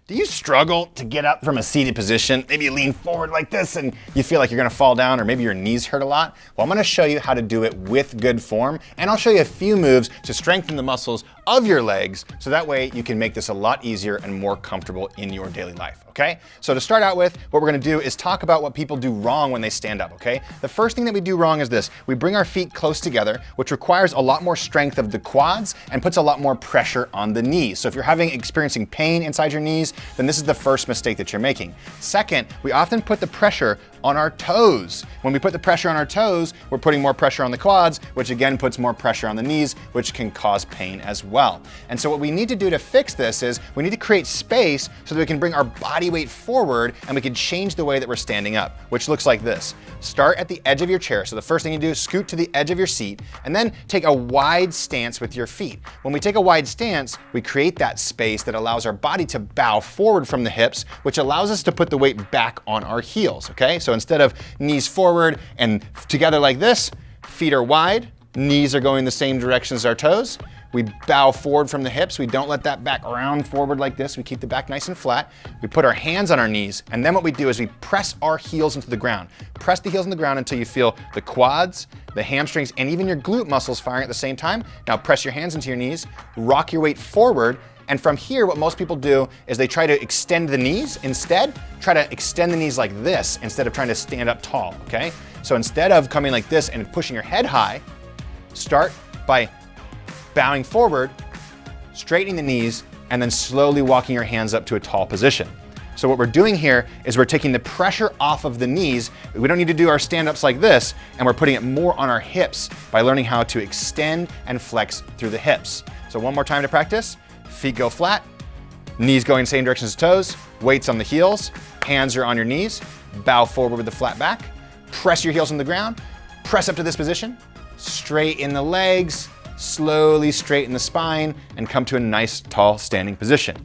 Do you struggle to get up from a seated position? Maybe you lean forward like this and you feel like you're gonna fall down, or maybe your knees hurt a lot. Well, I'm gonna show you how to do it with good form, and I'll show you a few moves to strengthen the muscles of your legs, so that way you can make this a lot easier and more comfortable in your daily life, okay? So to start out with, what we're gonna do is talk about what people do wrong when they stand up, okay? The first thing that we do wrong is this. We bring our feet close together, which requires a lot more strength of the quads and puts a lot more pressure on the knees. So if you're experiencing pain inside your knees, then this is the first mistake that you're making. Second, we often put the pressure on our toes. When we put the pressure on our toes, we're putting more pressure on the quads, which again puts more pressure on the knees, which can cause pain as well. And so what we need to do to fix this is we need to create space so that we can bring our body weight forward and we can change the way that we're standing up, which looks like this. Start at the edge of your chair. So the first thing you do is scoot to the edge of your seat and then take a wide stance with your feet. When we take a wide stance, we create that space that allows our body to bow forward from the hips, which allows us to put the weight back on our heels, okay? So instead of knees forward and together like this, feet are wide, knees are going the same direction as our toes. We bow forward from the hips. We don't let that back round forward like this. We keep the back nice and flat. We put our hands on our knees, and then what we do is we press our heels into the ground. Press the heels in the ground until you feel the quads, the hamstrings, and even your glute muscles firing at the same time. Now press your hands into your knees, rock your weight forward, and from here, what most people do is they try to extend the knees. Instead, try to extend the knees like this instead of trying to stand up tall, okay? So instead of coming like this and pushing your head high, start by bowing forward, straightening the knees, and then slowly walking your hands up to a tall position. So what we're doing here is we're taking the pressure off of the knees. We don't need to do our stand-ups like this, and we're putting it more on our hips by learning how to extend and flex through the hips. So one more time to practice. Feet go flat, knees going the same direction as toes, weights on the heels, hands are on your knees, bow forward with the flat back, press your heels on the ground, press up to this position, straighten the legs, slowly straighten the spine, and come to a nice tall standing position.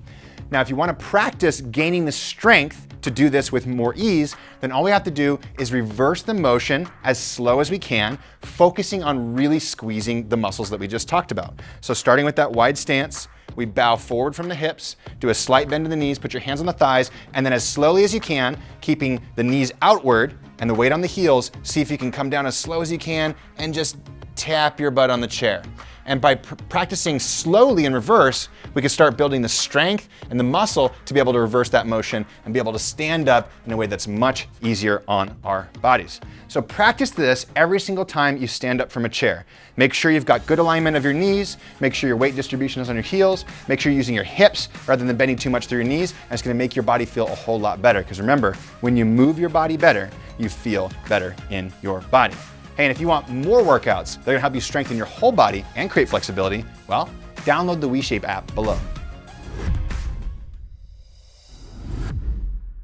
Now, if you want to practice gaining the strength to do this with more ease, then all we have to do is reverse the motion as slow as we can, focusing on really squeezing the muscles that we just talked about. So starting with that wide stance, we bow forward from the hips, do a slight bend in the knees, put your hands on the thighs, and then as slowly as you can, keeping the knees outward and the weight on the heels, see if you can come down as slow as you can and just tap your butt on the chair. And by practicing slowly in reverse, we can start building the strength and the muscle to be able to reverse that motion and be able to stand up in a way that's much easier on our bodies. So practice this every single time you stand up from a chair. Make sure you've got good alignment of your knees, make sure your weight distribution is on your heels, make sure you're using your hips rather than bending too much through your knees, and it's gonna make your body feel a whole lot better. Because remember, when you move your body better, you feel better in your body. Hey, and if you want more workouts that are gonna help you strengthen your whole body and create flexibility, well, download the WeShape app below.